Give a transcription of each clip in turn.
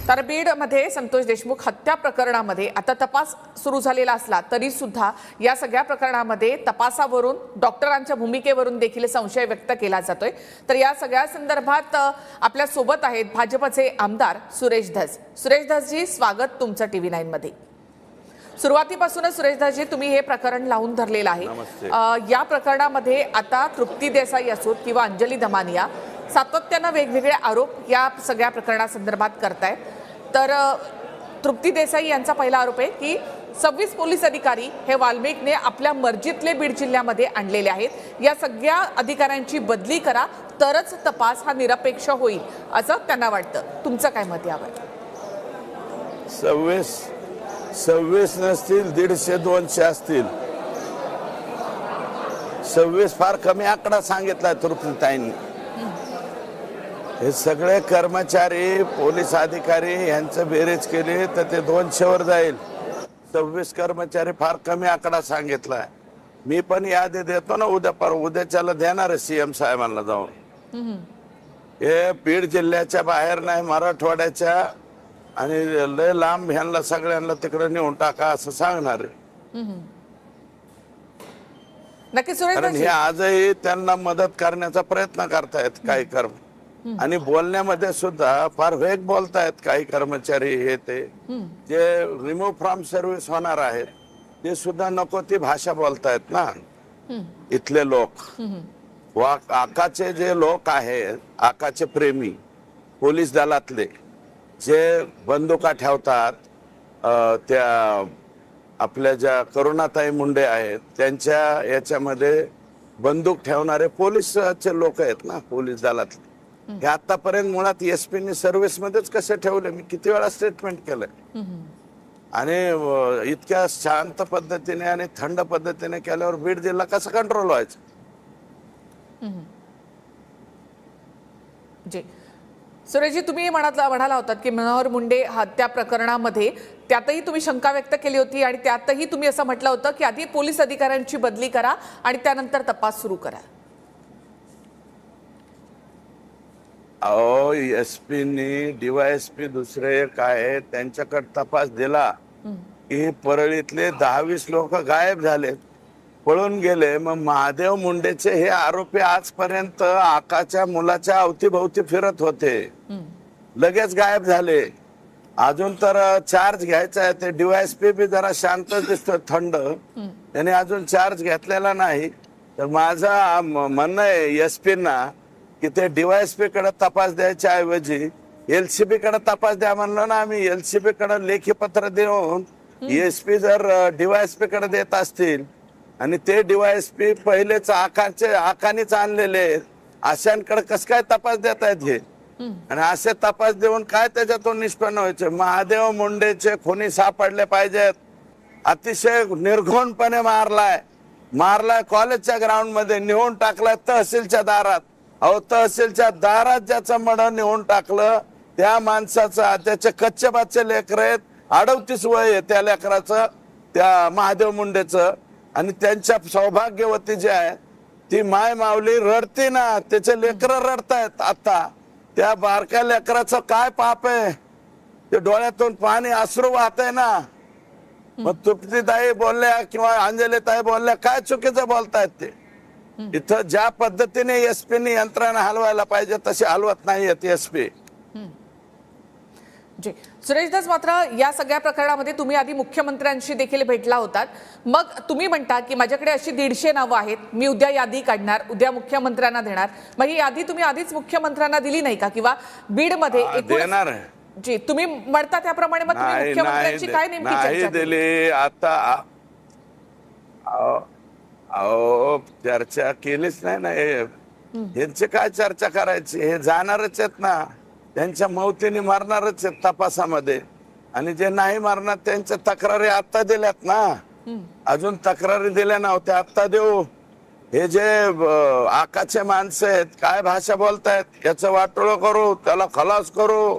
तर बीडमध्ये संतोष देशमुख हत्या प्रकरणामध्ये आता तपास सुरू झालेला असला तरी सुद्धा या सगळ्या प्रकरणामध्ये तपासावरून डॉक्टरांच्या भूमिकेवरून देखील संशय व्यक्त केला जातोय। तर या सगळ्या संदर्भात आपल्या सोबत आहेत भाजपचे आमदार सुरेश धस। सुरेश धसजी, स्वागत तुमचं TV9 मध्ये। सुरुवातीपासूनच सुरेश धसजी, तुम्ही हे प्रकरण लावून धरलेलं आहे। या प्रकरणामध्ये आता तृप्ती देसाई असोत किंवा अंजली दमानिया सातत्याने वेगवेगळे आरोप या सगळ्या प्रकरणासंदर्भात करतायत। तर तृप्ती देसाई यांचा पहिला आरोप आहे की 26 पोलीस अधिकारी हे वाल्मिकने आपल्या मर्जीतले बीड जिल्ह्यामध्ये आणलेले आहेत। या सगळ्या अधिकाऱ्यांची बदली करा तरच तपास हा निरपेक्ष होईल असं त्यांना वाटतं। तुमचं काय मत यावर? 26 नसतील, 150-200 असतील। 26 फार कमी आकडा सांगितलाय तृप्तीताईंनी। हे सगळे कर्मचारी पोलीस अधिकारी यांचं बेरीज केले तर ते 200 वर जाईल। 26 कर्मचारी फार कमी आकडा सांगितलाय। मी पण यादी देतो ना उद्याच्याला देणार आहे CM साहेबांना जाऊन। हे बीड जिल्ह्याच्या बाहेर नाही, मराठवाड्याच्या आणि लय लांब ह्यांना सगळ्यांना तिकडे नेऊन टाका असं सांगणार आहे। नक्की सुरेश कारण हे आजही त्यांना मदत करण्याचा प्रयत्न करतायत काही आणि बोलण्यामध्ये सुद्धा फार वेग बोलतायत काही कर्मचारी। हे ते जे रिमूव्ह फ्रॉम सर्व्हिस होणार आहेत ते सुद्धा नको ती भाषा बोलतायत ना इथले लोक। आकाचे जे लोक आहेत, आकाचे प्रेमी पोलीस दलातले जे बंदुका ठेवतात, त्या आपल्या ज्या करुणाताई मुंडे आहेत त्यांच्या याच्यामध्ये बंदूक ठेवणारे पोलीसचे लोक आहेत ना पोलीस दलातले। हे आतापर्यंत मुळात SP सर्व्हिस मध्येच कसे ठेवले, मी किती वेळा स्टेटमेंट केलंय। आणि इतक्या शांत पद्धतीने आणि थंड पद्धतीने केल्यावर बीड जिल्हा कसा कंट्रोल व्हायचा? जी सुरेशजी, तुम्ही म्हणाला होतात की मनोहर मुंडे हत्या प्रकरणामध्ये त्यातही तुम्ही शंका व्यक्त केली होती आणि त्यातही तुम्ही असं म्हटलं होतं की आधी पोलीस अधिकाऱ्यांची बदली करा आणि त्यानंतर तपास सुरू करा। अहो, SP DYSP दुसरे काय त्यांच्याकडे तपास दिला की परळीतले 10-20 लोक गायब झाले, पळून गेले। मग महादेव मुंडेचे हे आरोपी आजपर्यंत आकाच्या मुलाच्या अवतीभोवती फिरत होते, लगेच गायब झाले। अजून तर चार्ज घ्यायचा आहे, ते DYSP बी जरा शांत दिसतो, थंड, त्याने अजून चार्ज घेतलेला नाही। तर माझं म्हणणं आहे SP ना की ते DYSP कडे तपास द्यायच्या ऐवजी LCB कडे तपास द्या म्हणलं ना आम्ही। LCB कडे लेखी पत्र देऊन SP जर DYSP कडे देत असतील आणि ते DYSP पहिलेच आकानीच आणलेले अशांकडे कसं काय तपास देत आहेत हे? आणि असे तपास देऊन काय त्याच्यातून निष्पन्न व्हायचे? महादेव मुंडेचे खुनी सापडले पाहिजेत। अतिशय निर्घोणपणे मारलाय कॉलेजच्या ग्राउंड मध्ये, नेऊन टाकलाय तहसीलच्या दारात। अहो, तहसीलच्या दारात ज्याचं मडं नेऊन टाकलं त्या माणसाचं, त्याचे कच्चे बाच्चे लेकर आहेत, 38 वय आहे त्या लेकराचं, त्या महादेव मुंडेचं। आणि त्यांच्या सौभाग्यवती जी आहे ती माय माऊली रडते ना, त्याचे लेकर रडतायत। आता त्या बारक्या लेकराचं काय पाप आहे? ते डोळ्यातून पाणी अश्रू वाहतंय ना। मग तृप्तीताई बोलल्या किंवा अंजलीताई बोलल्या, काय चुकीचं बोलतायत ते? इथं ज्या पद्धतीने SP यंत्रणा हलवायला पाहिजे तशी हलवत नाहीयेत SP। जी सुरेश धस, मात्र या सगळ्या प्रकरणामध्ये तुम्ही आधी मुख्यमंत्र्यांशी देखील भेटला होतात। मग तुम्ही म्हणता की माझ्याकडे अशी 150 नावं आहेत, मी उद्या यादी काढणार, उद्या मुख्यमंत्र्यांना देणार। मग ही यादी तुम्ही आधीच मुख्यमंत्र्यांना दिली नाही का? किंवा बीडमध्ये देणार आहे जी तुम्ही म्हणता त्याप्रमाणे मग तुम्ही मुख्यमंत्र्यांची काय नेमकी चर्चा दिली? आता अहो, चर्चा केलीच नाही ना। यांची काय चर्चा करायची? हे जाणारच आहेत ना, त्यांच्या मौतीने मारणारच आहेत तपासामध्ये। आणि जे नाही मारणार त्यांच्या तक्रारी आता दिल्यात ना, अजून तक्रारी दिल्या नव्हत्या, आता देऊ। हे जे आकाचे माणसं आहेत काय भाषा बोलतायत याचं वाटोळं करू, त्याला खलास करू।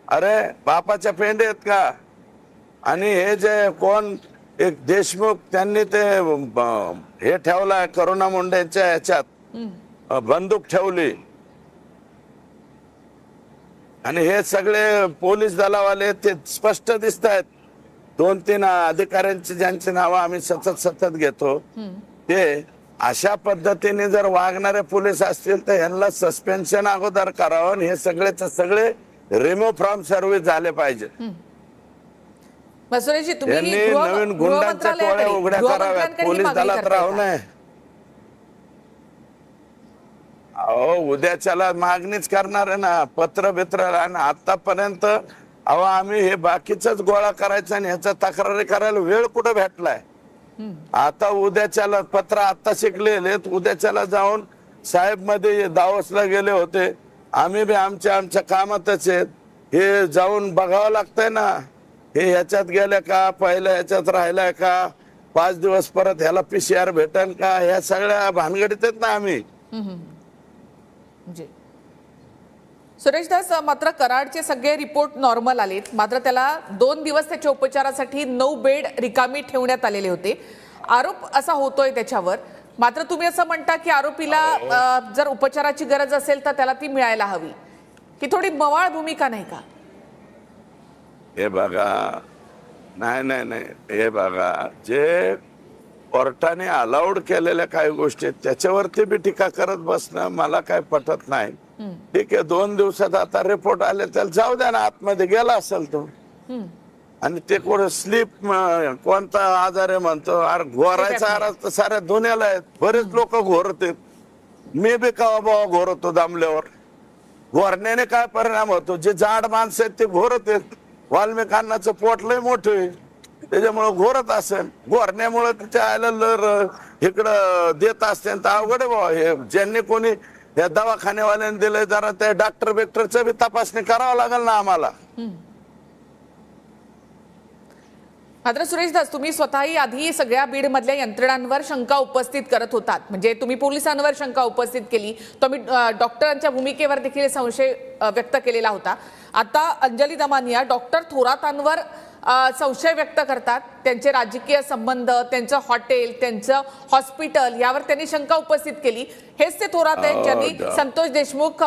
अरे बापाच्या पेंडे आहेत का? आणि हे जे कोण एक देशमुख त्यांनी ते हे ठेवलाय करुणा मुंडेच्या ह्याच्यात बंदूक ठेवली, आणि हे सगळे पोलीस दलावाले ते स्पष्ट दिसत आहेत. 2-3 अधिकाऱ्यांची ज्यांची नावं आम्ही सतत घेतो ते अशा पद्धतीने जर वागणारे पोलीस असतील तर यांना सस्पेन्शन अगोदर करावं आणि हे सगळे रिमूव्ह फ्रॉम सर्व्हिस झाले पाहिजे. सुरेशजी, तुम्ही यांनी नवीन गुंडांच्या टोळ्या उघड्या कराव्यात, पोलीस दलात राहू नये. अहो उद्याच्याला मागणीच करणार आहे ना, पत्र बित्र. आणि आतापर्यंत अहो आम्ही हे बाकीच गोळा करायचं आणि ह्याचा तक्रारी करायला वेळ कुठं भेटलाय. आता उद्याच्याला पत्र आता शिकलेले, उद्याच्याला जाऊन साहेब मध्ये दावसला गेले होते. आम्ही बी आमच्या कामातच आहेत. हे जाऊन बघावं लागतंय ना, हे ह्याच्यात गेले का, पहिलं ह्याच्यात राहिलाय का, 5 दिवस परत ह्याला PCR भेटन का, ह्या सगळ्या भानगडीत आहेत ना आम्ही. जी. सुरेश दास, मात्र कराडचे सगळे रिपोर्ट नॉर्मल आलेत, मात्र त्याला 2 दिवस त्याच्या उपचारासाठी 9 बेड रिकामी ठेवण्यात आलेले होते. आरोप असा होतोय त्याच्यावर, मात्र तुम्ही असं म्हणता की आरोपीला जर उपचाराची गरज असेल तर त्याला ती मिळायला हवी. ही थोडी मवाळ भूमिका नाही का? हे बघा, नाही, हे बघा, जे कोर्टाने अलाउड केलेल्या काही गोष्टी त्याच्यावरती बी टीका करत बसणं मला काय पटत नाही. ठीक आहे, 2 दिवसात आता रिपोर्ट आले त्याला जाऊ द्या ना, आतमध्ये गेला असेल तो. आणि ते कोण स्लीप कोणता आजार आहे म्हणतो, अरे घोरायचा आजार तर साऱ्या दुनियाला आहेत. बरेच लोक घोरतात, मी बी कवा बाबा घोरतो दमल्यावर. घोरण्याने काय परिणाम होतो, जे जाड माणसं आहेत ते घोरतात. वाल्मिकांनाचं पोट लय मोठं आहे त्याच्यामुळे घोरत असेल. घोरण्यामुळे त्याच्या आयला लर इकडं देत असते तर अवघड आहे बाबा. हे ज्यांनी कोणी या दवाखान्यावाल्याने दिलंय जरा त्या डॉक्टर बिक्टरचं बी तपासणी करावं लागेल ना आम्हाला. मात्र सुरेश दास, तुम्ही स्वतःही आधी सगळ्या बीड मधल्या यंत्रणांवर शंका उपस्थित करत होतात. म्हणजे तुम्ही पोलिसांवर शंका उपस्थित केली, तुम्ही डॉक्टरांच्या भूमिकेवर देखील संशय व्यक्त केलेला होता. आता अंजली दमानिया डॉक्टर थोरातांवर संशय व्यक्त करतात. त्यांचे राजकीय संबंध, त्यांचं हॉटेल, त्यांचं हॉस्पिटल यावर त्यांनी शंका उपस्थित केली. हेच ते थोरात आहेत ज्यांनी संतोष देशमुख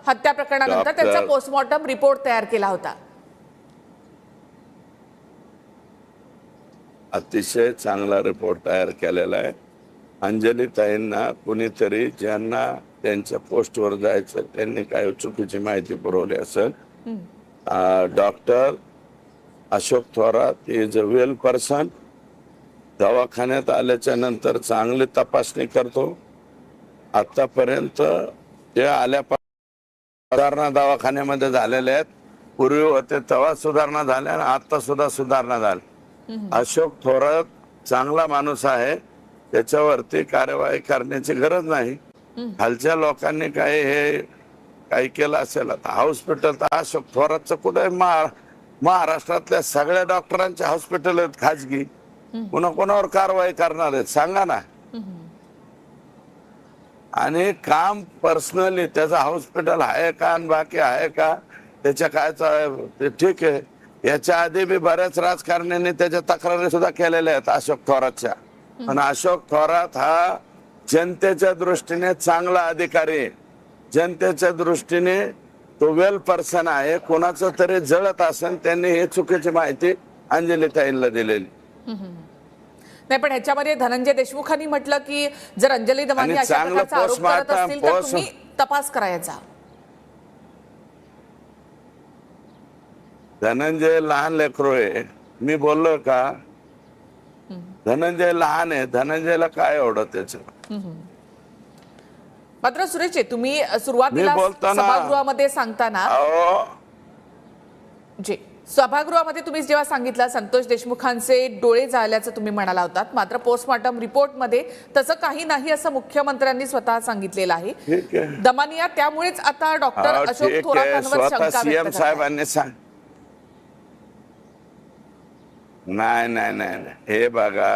हत्या प्रकरणानंतर त्यांचा पोस्टमॉर्टम रिपोर्ट तयार केला होता. अतिशय चांगला रिपोर्ट तयार केलेला आहे. अंजली ताईंना कुणीतरी ज्यांना त्यांच्या पोस्टवर जायचं त्यांनी काय चुकीची माहिती पुरवली असेल. Doctor Ashok Thorat is a well person. दवाखान्यात आल्याच्या नंतर चांगली तपासणी करतो. आतापर्यंत ते आल्या सुधारणा दवाखान्यामध्ये झालेल्या आहेत. पूर्वी होते तेव्हा सुधारणा झाल्या आणि आता सुद्धा सुधारणा झाली. अशोक थोरात चांगला माणूस आहे, त्याच्यावरती कार्यवाही करण्याची गरज नाही. खालच्या लोकांनी काही केलं असेल. आता हॉस्पिटल तर अशोक थोरातचं कुठे, महाराष्ट्रातल्या सगळ्या डॉक्टरांचे हॉस्पिटल आहेत खाजगी. कोणावर कारवाई करणार आहेत सांगा ना. आणि काम पर्सनली त्याचं हॉस्पिटल आहे का आणि बाकी आहे का त्याच्या काय ठीक आहे. याच्या आधी बी बऱ्याच राजकारण्यांनी त्याच्या तक्रारी सुद्धा केलेल्या आहेत अशोक थोरातच्या. पण अशोक थोरात हा जनतेच्या दृष्टीने चांगला अधिकारी आहे. जनतेच्या दृष्टीने तो वेल पर्सन आहे. कोणाचं तरी जळत असेल त्यांनी हे चुकीची माहिती अंजली ताईंना दिलेली नाही. पण ह्याच्यामध्ये धनंजय देशमुखांनी म्हटलं की जर अंजली दमानी अशा प्रकारचा आरोप करत असतील तर तुम्ही तपास करायचा. धनंजय लहान लेकरू आहे, मी बोललो का? धनंजय लहान आहे, धनंजयला काय एवढं त्याचं. मात्र सुरेश, तुम्ही सुरुवातीला सभागृहामध्ये सांगताना जी सभागृहामध्ये तुम्ही जेव्हा सांगितलं संतोष देशमुखांचे डोळे जाळल्याचं तुम्ही म्हणाला होतात, मात्र पोस्टमॉर्टम रिपोर्टमध्ये तसं काही नाही असं मुख्यमंत्र्यांनी स्वतः सांगितलेलं आहे. दमानिया त्यामुळेच आता डॉक्टर अशोक थोरातांवर शंका सीएम साहेबांनी सांग. नाही, हे बघा,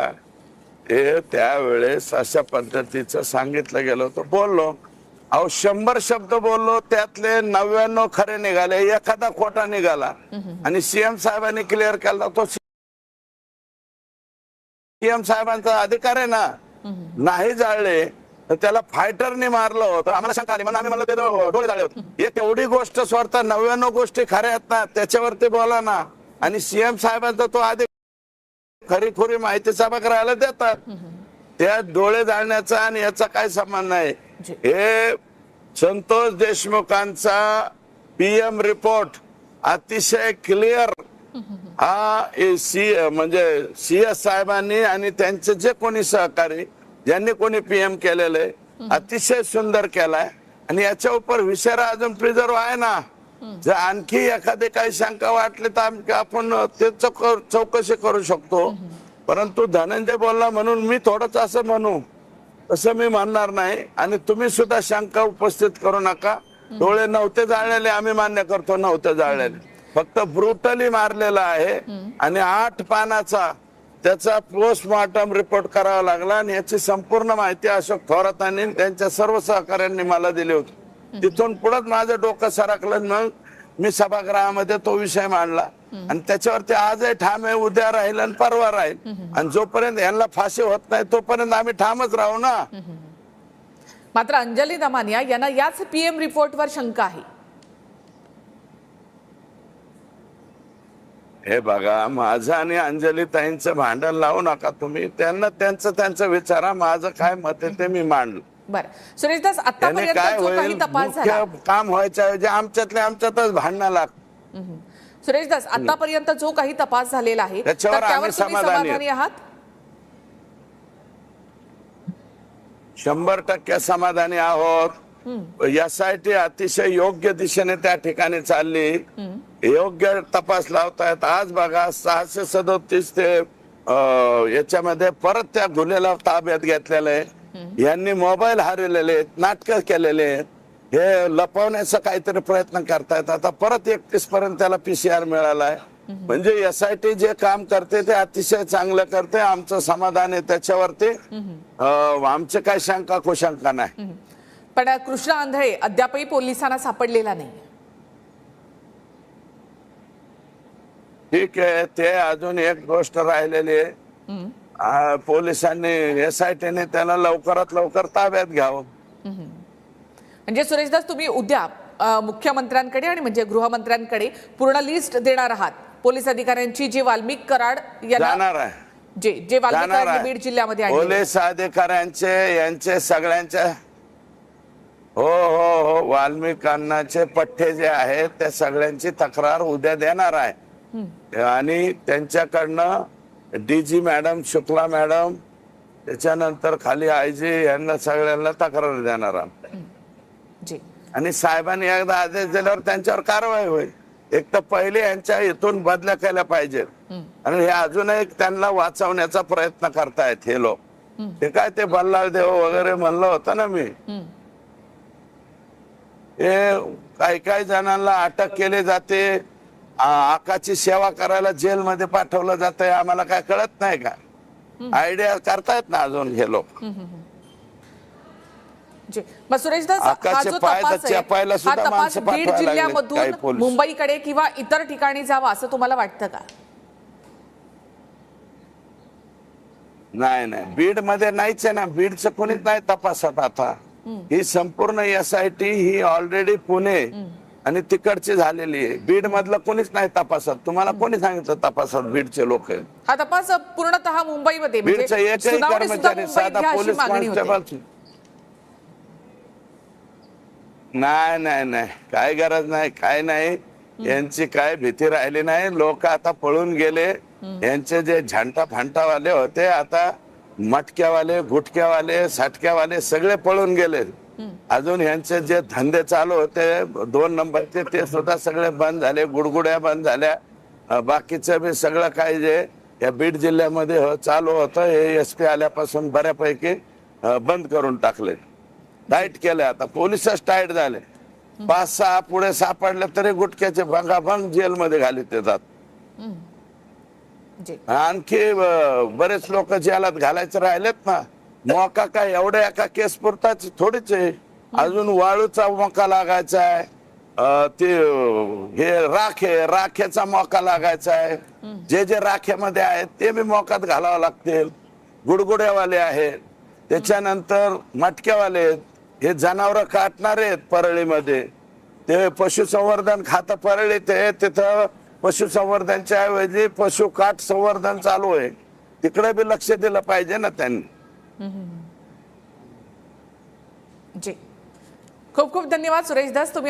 हे त्यावेळेस अशा पद्धतीचं सांगितलं गेलं होतं. बोललो, अहो 100 शब्द बोललो, त्यातले 99 खरे निघाले, एखादा खोटा निघाला. आणि सीएम साहेबांनी क्लिअर केला. तो सीएम साहेबांचा अधिकार आहे ना, नाही जाळले तर त्याला फायटरने मारलं होतं. आम्हाला शंका आली म्हणून आम्ही म्हणलं ते डोळे झाले होते. हे तेवढी गोष्ट स्वतः 99 गोष्टी खऱ्या आहेत ना, त्याच्यावरती बोला ना. आणि सीएम साहेबांचा तो आधी खरीखुरी माहिती सभागृहाला देतात. त्या डोळे जाळण्याचा आणि याचा काय संबंध नाही. हे संतोष देशमुखांचा पीएम रिपोर्ट अतिशय क्लिअर हा म्हणजे सीएस साहेबांनी आणि त्यांचे जे कोणी सहकारी ज्यांनी कोणी पीएम केलेले अतिशय सुंदर केलाय. आणि याच्या उपर विचारा अजून प्रिझर्व आहे ना. जर आणखी एखादी काही शंका वाटली तर आपण ते चौकशी करू शकतो. परंतु धनंजय बोलला म्हणून मी थोडंच असं म्हणू तसं मी म्हणणार नाही. आणि तुम्ही सुद्धा शंका उपस्थित करू नका. डोळे नव्हते जाळलेले आम्ही मान्य करतो, नव्हते जाळलेले, फक्त ब्रुटली मारलेला आहे. आणि 8 पानाचा त्याचा पोस्टमॉर्टम रिपोर्ट करावा लागला. आणि याची संपूर्ण माहिती अशोक थोरातांनी त्यांच्या सर्व सहकाऱ्यांनी मला दिली होती. तिथून पुढे माझं डोकं सरकलं. मग मी सभागृहामध्ये तो विषय मांडला आणि त्याच्यावरती आजही ठाम आहे, उद्या राहील आणि परवा राहील. आणि जोपर्यंत यांना फाशी होत नाही तोपर्यंत आम्ही ठामच राहू ना. मात्र अंजली दमानिया यांना याच पीएम रिपोर्टवर शंका आहे. हे बघा, माझं आणि अंजली ताईंचं भांडण लावू नका तुम्ही. त्यांना त्यांचं विचारा. माझं काय मत आहे ते मी मांडलं. बरं सुरेशदास, आतापर्यंत काय जो काही होईल, तपास झाला, काम व्हायच्या ऐवजी आमच्यातच भांडणं लागत. सुरेशदास, आतापर्यंत जो काही तपास झालेला आहे त्याच्यावर त्यावर आम्ही तुम्ही समाधानी आहात? 100% समाधानी आहोत. SIT अतिशय योग्य दिशेने त्या ठिकाणी चालली. योग्य तपास लावतायत. आज बघा 637 ते याच्यामध्ये परत त्या गुन्ह्याला ताब्यात घेतलेलं आहे. यांनी मोबाईल हरवलेले आहेत, नाटकं केलेले आहेत. हे लपवण्याचा काहीतरी प्रयत्न करतायत. आता परत 31 पर्यंत त्याला PCR मिळालाय. म्हणजे SIT जे काम करते ते अतिशय चांगलं करते. आमचं समाधान आहे त्याच्यावरती. आमचे काय शंका कुशंका नाही. पण कृष्ण आंधळे अद्यापही पोलिसांना सापडलेला नाही. ठीक आहे, ते अजून एक गोष्ट राहिलेली आहे. पोलिसांनी SITने त्याला लवकरात लवकर ताब्यात घ्यावं. म्हणजे सुरेशदास, तुम्ही उद्या मुख्यमंत्र्यांकडे आणि म्हणजे गृहमंत्र्यांकडे पूर्ण लिस्ट देणार आहात पोलीस अधिकाऱ्यांची, जी वाल्मिक कराड जाणार आहे. जे वाल्मिक कराड बीड जिल्ह्यामध्ये आणले. पोलीस अधिकाऱ्यांचे यांचे सगळ्यांच्या हो हो हो वाल्मिक अण्णाचे पठ्ठे जे आहेत त्या सगळ्यांची तक्रार उद्या देणार आहे. आणि त्यांच्याकडनं DG मॅडम, शुक्ला मॅडम, त्याच्यानंतर खाली IG यांना सगळ्यांना तक्रार देणार आहोत. आणि साहेबांनी एकदा आदेश दिल्यावर त्यांच्यावर कारवाई होईल. एक तर पहिले यांच्या इथून बदल्या केल्या पाहिजेत. आणि हे अजूनही त्यांना वाचवण्याचा प्रयत्न करतायत हे लोक. ते काय ते बल्लाळ देव वगैरे म्हणलं होतं ना मी. हे काही जणांना अटक केली जाते, आकाची सेवा करायला जेलमध्ये पाठवलं जातंय. आम्हाला काय कळत नाही का? आयडिया करतायत ना अजून हे लोक. सुरेशदास, हा जो तपास आहे, हा तपास बीड जिल्ह्यामधून मुंबईकडे किंवा इतर ठिकाणी जावा असं तुम्हाला वाटतं का? नाही, बीड मध्ये नाहीच आहे ना. बीडचं कोणीच नाही तपासत आता. ही संपूर्ण SIT ही ऑलरेडी पुणे आणि तिकडची झालेली आहे. बीड मधलं कोणीच नाही तपासत. तुम्हाला कोणी सांगितलं तपासत? बीडचे लोक. हा तपास पूर्णतः मुंबईमध्ये, बीडचा एकही कर्मचारी, साधा पोलीस कॉन्स्टेबल नाही, काय गरज नाही, काय नाही. यांची काय भीती राहिली नाही. लोक आता पळून गेले. यांचे जे झंटा फांटावाले होते आता मटक्यावाले, गुटक्यावाले, साठक्यावाले सगळे पळून गेले. अजून यांचे जे धंदे चालू होते 2 नंबरचे ते सुद्धा सगळे बंद झाले. गुडगुड्या बंद झाल्या. बाकीचं बी सगळं काय जे या बीड जिल्ह्यामध्ये चालू होतं हे SP आल्यापासून बऱ्यापैकी बंद करून टाकले, टाईट केले. आता पोलिसच टाईट झाले. 5-6 पुढे सापडले तरी गुटक्याचे भंगाभंग जेलमध्ये घालीत येतात. आणखी बरेच लोक जेलात घालायचे राहिलेत ना. मोका काय एवढ्या एका केस पुरताच थोडीच आहे. अजून वाळूचा मोका लागायचा आहे. ते हे राखेचा मोका लागायचा आहे. जे राखेमध्ये आहेत ते बी मोकात घालावं लागतील. गुडगुड्यावाले आहेत. त्याच्यानंतर मटक्यावाले आहेत, हे जनावर काटणारे आहेत परळीमध्ये. ते पशुसंवर्धन खातं परळीत आहे, तिथं पशुसंवर्धनच्या ऐवजी पशु काट संवर्धन चालू आहे. तिकडे बी लक्ष दिलं पाहिजे ना त्यांनी. जी, खूप खूप धन्यवाद सुरेश दास. तुम्ही